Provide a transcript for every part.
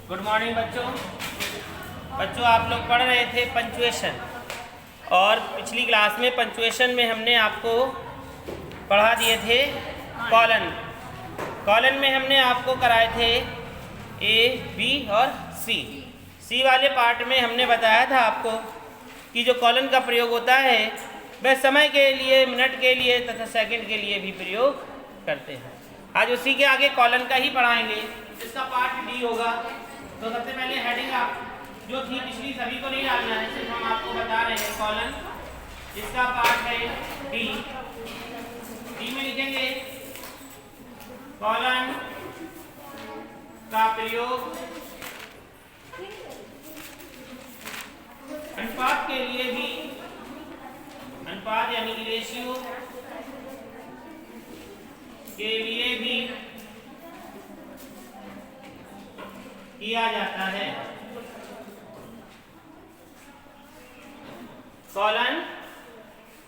Good morning बच्चों आप लोग पढ़ रहे थे पंचुएशन, और पिछली क्लास में पंचुएशन में हमने आपको पढ़ा दिए थे कॉलन में हमने आपको कराए थे ए, बी और सी वाले पार्ट में हमने बताया था आपको कि जो कॉलन का प्रयोग होता है वह समय के लिए, मिनट के लिए तथा सेकंड के लिए भी प्रयोग करते हैं। आज उसी के आगे कॉलन का ही पढ़ाएंगे, इसका पार्ट डी होगा। तो सबसे पहले हेडिंग आप जो थी पिछली सभी को नहीं डालना है, सिर्फ हम आपको बता रहे हैं कॉलन, इसका पार्ट है डी में लिखेंगे कॉलन का प्रयोग अनुपात के लिए भी, अनुपात यानी कि रेशियो के लिए भी किया जाता है। कॉलन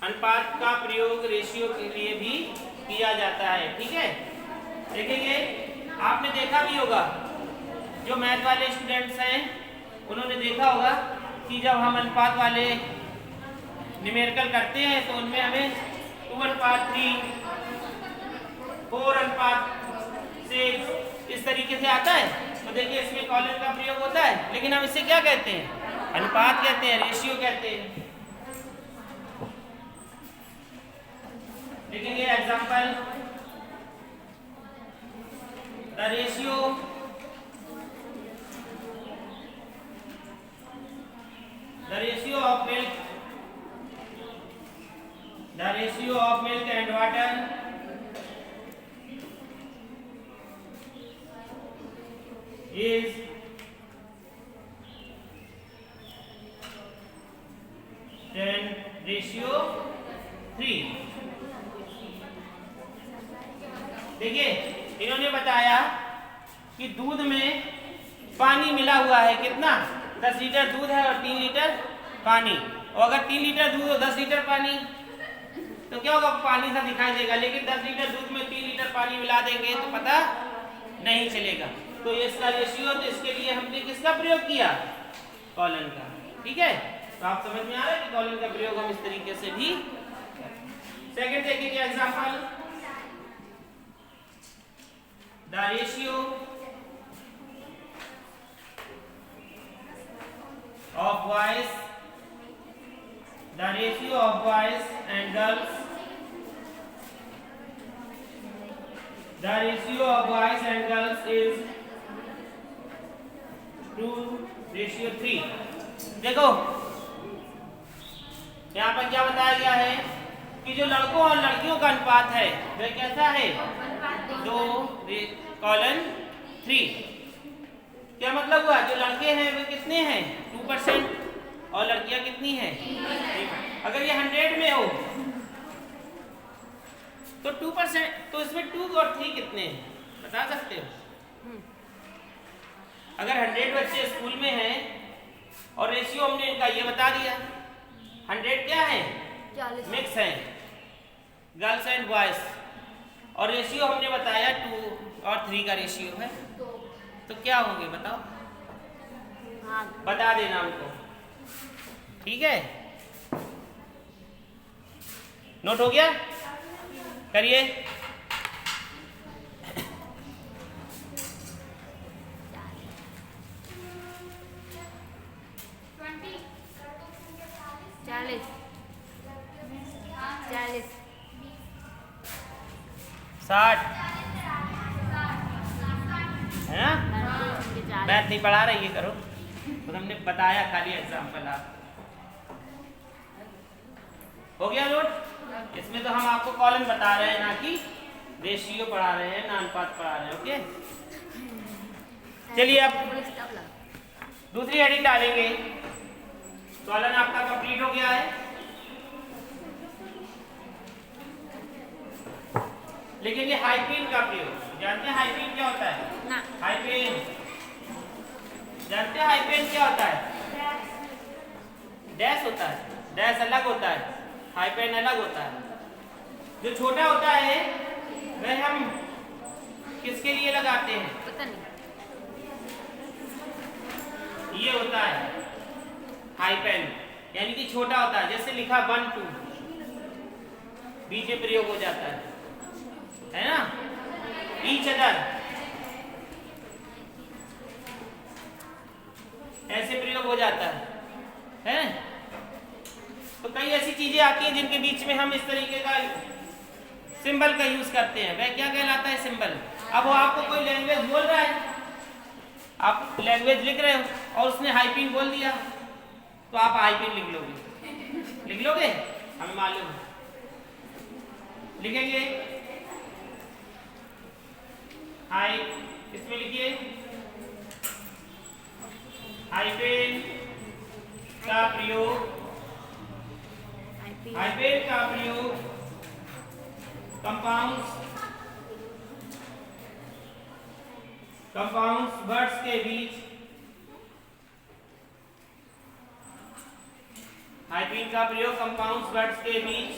अनुपात का प्रयोग रेशियो के लिए भी किया जाता है। ठीक है, देखेंगे आपने देखा भी होगा, जो मैथ वाले स्टूडेंट्स हैं उन्होंने देखा होगा कि जब हम अनुपात वाले न्यूमेरिकल करते हैं तो उनमें हमें 2:3, 4:6 इस तरीके से आता है। तो देखिए इसमें कॉलन का प्रयोग होता है, लेकिन हम इसे क्या कहते हैं? अनुपात कहते हैं, रेशियो कहते हैं। देखेंगे example, the ratio of milk and water is 10:3। देखिए इन्होंने बताया कि दूध में पानी मिला हुआ है, कितना? 10 लीटर दूध है और 3 लीटर पानी। और अगर 3 लीटर दूध और 10 लीटर पानी तो क्या होगा? पानी सा दिखाई देगा, लेकिन 10 लीटर दूध में 3 लीटर पानी मिला देंगे तो पता नहीं चलेगा। तो ये इसका रेशियो, तो इसके लिए हमने किसका प्रयोग किया? कॉलन का। ठीक है, तो आप समझ में आ रहा है कि कॉलन का प्रयोग हम इस तरीके से भी। सेकंड देखिए example, the ratio of boys and girls, the ratio of boys and girls is 2:3। देखो यहाँ पर क्या बताया गया है कि जो लड़कों और लड़कियों का अनुपात है वह कैसा है? 2:3। क्या मतलब हुआ? जो लड़के हैं वे कितने हैं? 2%, और लड़कियां कितनी हैं? अगर ये 100 में हो तो 2%, तो इसमें 2 और 3 कितने हैं बता सकते हो? अगर 100 बच्चे स्कूल में हैं और रेशियो हमने इनका ये बता दिया, 100 क्या है? मिक्स है, गर्ल्स एंड बॉयज, और रेशियो हमने बताया 2 और 3 का रेशियो है, तो क्या होंगे बताओ? हाँ, बता देना हमको। ठीक है, नोट हो गया? करिए। चालीस 60 है ना? मैथ नहीं पढ़ा रही, ये करो, तो हमने बताया खाली एग्जाम्पल। आप हो गया नोट? इसमें तो हम आपको कॉलन बता रहे हैं, ना कि रेशियो पढ़ा रहे हैं, ना अनुपात पढ़ा रहे हैं। ओके, चलिए अब दूसरी हेडिंग डालेंगे। कॉलन आपका कंप्लीट हो गया है, लेकिन ये हाइफेन का प्रयोग जानते हैं? हाइफेन क्या होता है? हाइफेन जानते हैं? हाइफेन क्या होता है? डैश होता है, डैश अलग होता है, हाइफेन अलग होता है। जो छोटा होता है वह हम किसके लिए लगाते हैं? पता नहीं। ये होता है हाइपेन, यानी कि छोटा होता है। जैसे लिखा 1 2, बीच में प्रयोग हो जाता है ना। ईच अदर ऐसे प्रयोग हो जाता है। तो कई ऐसी चीजें आती हैं जिनके बीच में हम इस तरीके का सिंबल का यूज करते हैं। वह क्या कहलाता है? सिंबल। अब वो आपको कोई लैंग्वेज बोल रहा है, आप लैंग्वेज लिख रहे हो और उसने हाइपिन बोल दिया, तो आप हाइपिन लिख लोगे, हमें मालूम है। लिखेंगे हाई, इसमें लिखिए हाइपेन का प्रयोग, हाइपेन का प्रयोग कंपाउंड्स वर्ड्स के बीच, हाइपेन का प्रयोग कंपाउंड्स वर्ड्स के बीच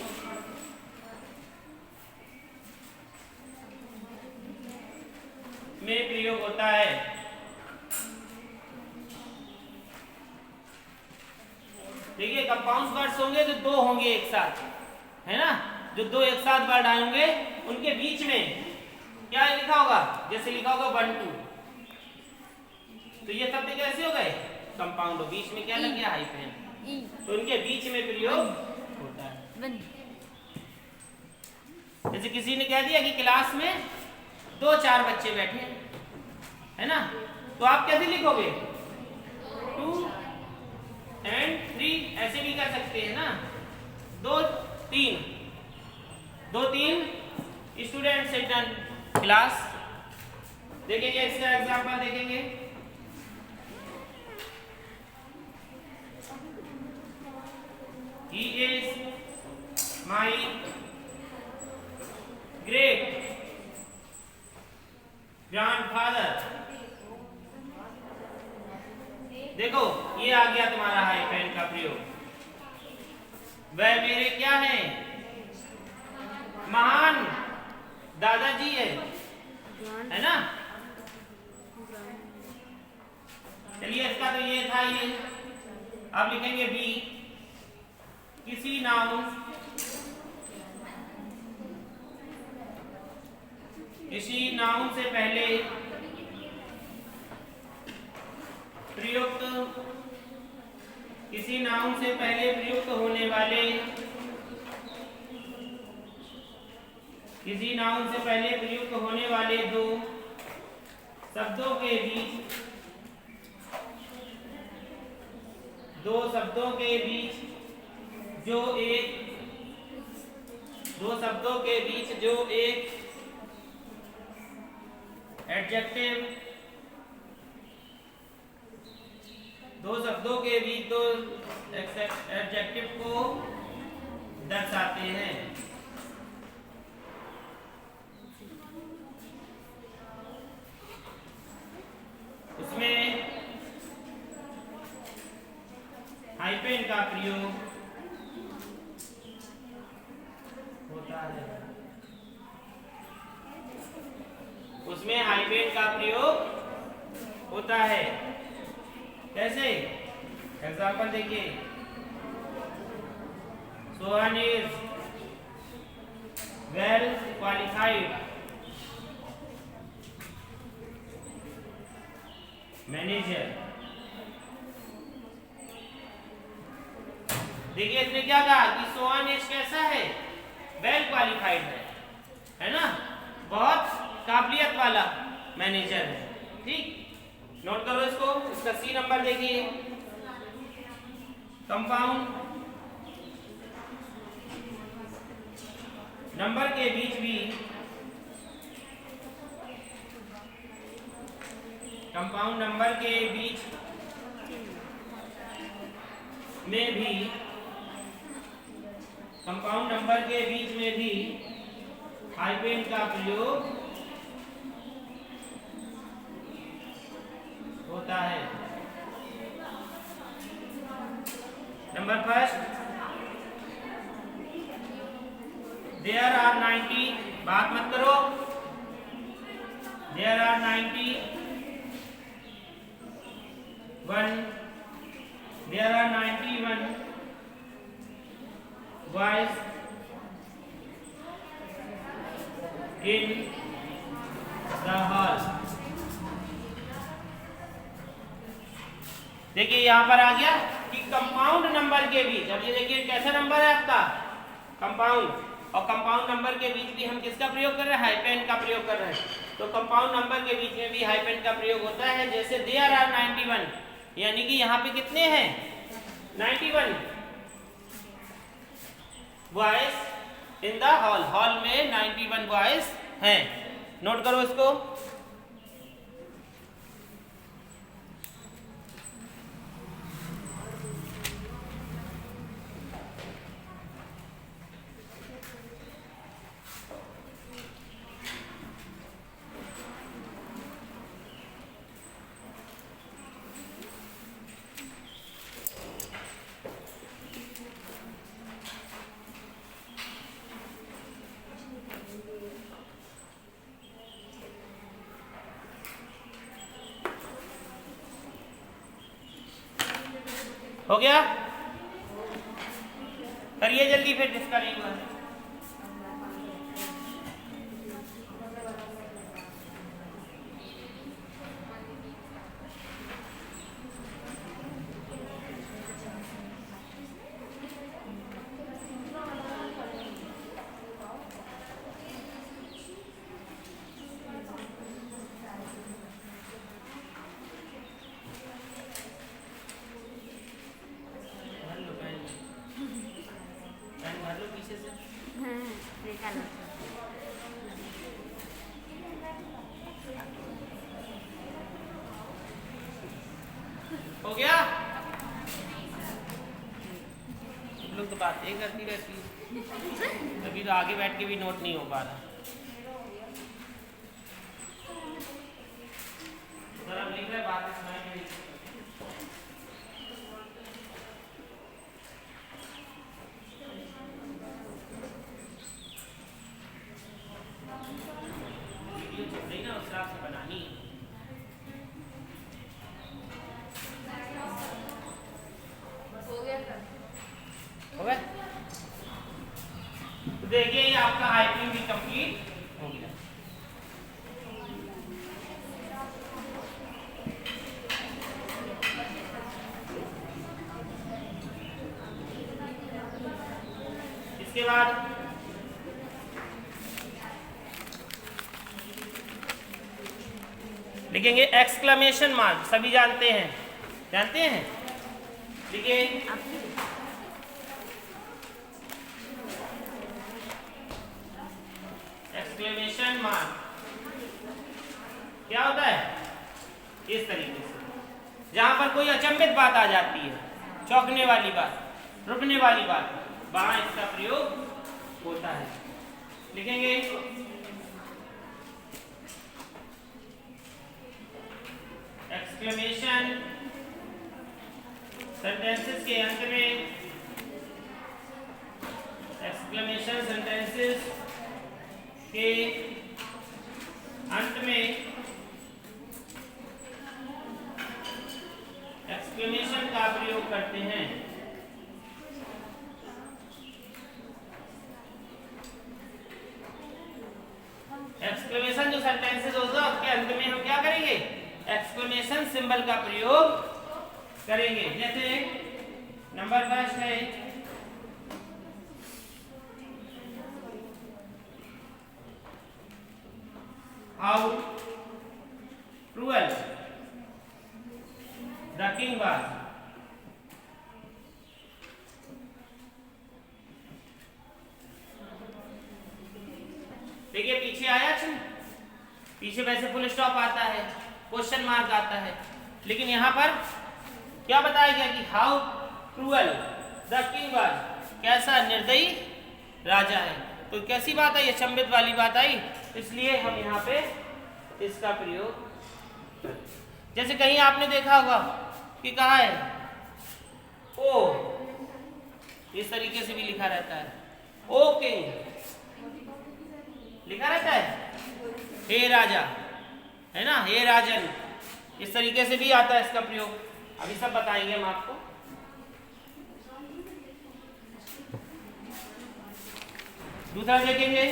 में प्रयोग होता है। देखिए कंपाउंड वर्ड्स होंगे तो दो होंगे एक साथ, है ना। जो दो एक साथ वर्ड आएंगे उनके बीच में क्या लिखा होगा? जैसे लिखा होगा 1 2, तो ये शब्द कैसे हो गए? कंपाउंड हो, बीच में क्या लग गया? हाइफन, तो उनके बीच में प्रयोग होता है। जैसे किसी ने कह दिया कि क्लास में 2-4 बच्चे बैठे है ना, तो आप कैसे लिखोगे? 2 and 3 ऐसे भी कर सकते हैं ना। 2-3 स्टूडेंट्स इन क्लास। देखेंगे इसका एग्जांपल देखेंगे। He is my great grandfather। देखो ये आ गया तुम्हारा हाइफन का प्रयोग। वह मेरे क्या है? महान दादाजी है ना। चलिए इसका तो ये था ये। अब लिखेंगे बी, किसी नाउन से पहले प्रयुक्त, किसी नाउन से पहले प्रयुक्त होने वाले, किसी नाउन से पहले प्रयुक्त होने वाले दो शब्दों के बीच, दो शब्दों के बीच जो एक, दो शब्दों के बीच जो एक एडजेक्टिव, दो शब्दों के बीच दो एडजेक्टिव को दर्शाते हैं। उसमें हाइफन का प्रयोग होता है। उसमें हाइफन का प्रयोग होता है। कैसे? एग्जाम्पल देखिए। Sohan is well qualified manager. देखिए इसने क्या कहा कि सोहन इज कैसा है? वेल क्वालिफाइड है ना, बहुत काबिलियत वाला मैनेजर है। ठीक, नोट करो इसको। इसका सी नंबर देखिए। कंपाउंड नंबर के बीच भी, कंपाउंड नंबर के बीच में भी, कंपाउंड नंबर के बीच में भी हाइफन का प्रयोग होता है। नंबर फर्स्ट, देयर आर 90, बात मत करो। There are 90 there are 91 boys in the hall। देखिए यहां पर आ गया कि कंपाउंड नंबर के बीच, अब ये देखिए कैसा नंबर है आपका कंपाउंड, और कंपाउंड नंबर के बीच भी हम किसका प्रयोग कर रहे हैं, हाइपेन का प्रयोग कर रहे हैं। तो कंपाउंड नंबर के बीच में भी हाइपेन का प्रयोग होता है। जैसे देयर आर 91, यानी कि यहाँ पे कितने हैं 91 boys in the hall, hall में 91 बॉयज हैं। नोट करो इसको। हो गया, करिए जल्दी फिर जिसका नहीं हुआ है। हो गया, तुम लोग तो बातें करती रहती है, अभी तो आगे बैठ के भी नोट नहीं हो पा रहा। जरा लिख रहे बातें सुनाई नहीं। ना उस हिसाब से बनानी है। हो गया, तो देखिए ये आपका हाइपिंग भी कंप्लीट हो गया। इसके बाद लिखेंगे एक्सक्लेमेशन मार्क, सभी जानते हैं, जानते हैं, देखिए एक्सक्लेमेशन मार्क क्या होता है, इस तरीके से जहां पर कोई अचंभित बात आ जाती है, चौंकने वाली बात, रुकने वाली बात, वहां इसका प्रयोग होता है। लिखेंगे एक्सक्लेमेशन सेंटेंसेस के अंत में, एक्सक्लेमेशन सेंटेंसेस के अंत में एक्सक्लेमेशन का प्रयोग करते हैं। एक्सक्लेमेशन जो सेंटेंसेस होगा उसके अंत में हम क्या करेंगे, एक्सक्लेमेशन सिंबल का प्रयोग करेंगे। जैसे नंबर फर्स्ट है how cruel the king was. देखिए पीछे आया छू, पीछे वैसे फुल स्टॉप आता है, क्वेश्चन मार्क आता है, लेकिन यहां पर क्या बताया गया कि how cruel the king was, कैसा निर्दयी राजा है। तो कैसी बात आई, अचंभित वाली बात आई, इसलिए हम यहाँ पे इसका प्रयोग। जैसे कहीं आपने देखा होगा कि कहा है ओ, इस तरीके से भी लिखा रहता है, ओ किंग लिखा रहता है, हे राजा, है ना, हे राजन, इस तरीके से भी आता है इसका प्रयोग। अभी सब बताएंगे हम आपको। दूसरा देखेंगे,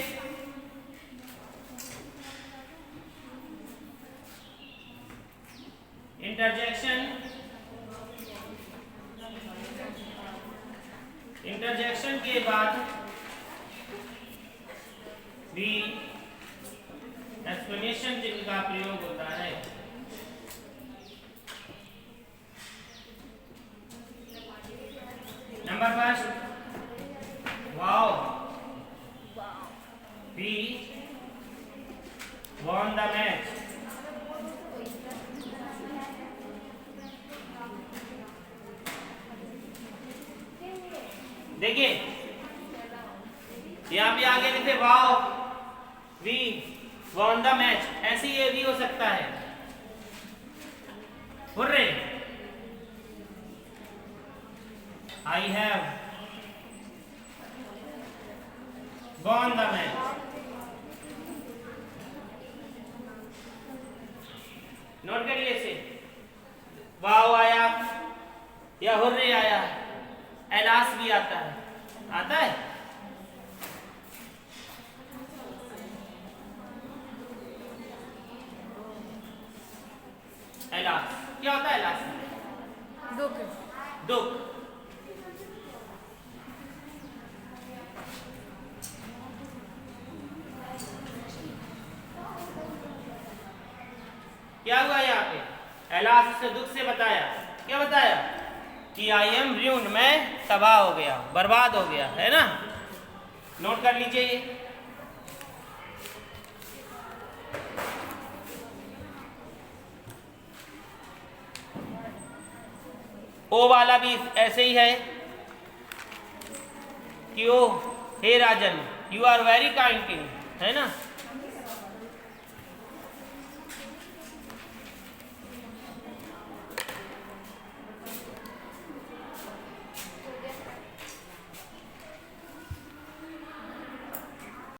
इंटरजेक्शन के बाद भी एक्सक्लेमेशन चिन्ह का प्रयोग होता है। Number first, wow we won the match। देखिए यहाँ पे आगे लिखे wow we won the match, ऐसे ये भी हो सकता है। Hurray, I have won the match। Note करिए इसे, वाओ आया या हुर्रे आया, एलास भी आता है, आता है। एलास क्या होता है? एलास दुख। दुख। क्या हुआ यहाँ पे? एलास से दुख से बताया, क्या बताया कि आई एम र्यून्ड, मैं तबाह हो गया, बर्बाद हो गया, है ना। नोट कर लीजिए ये। ओ वाला भी ऐसे ही है कि ओ हे राजन, you are very kind king, है ना।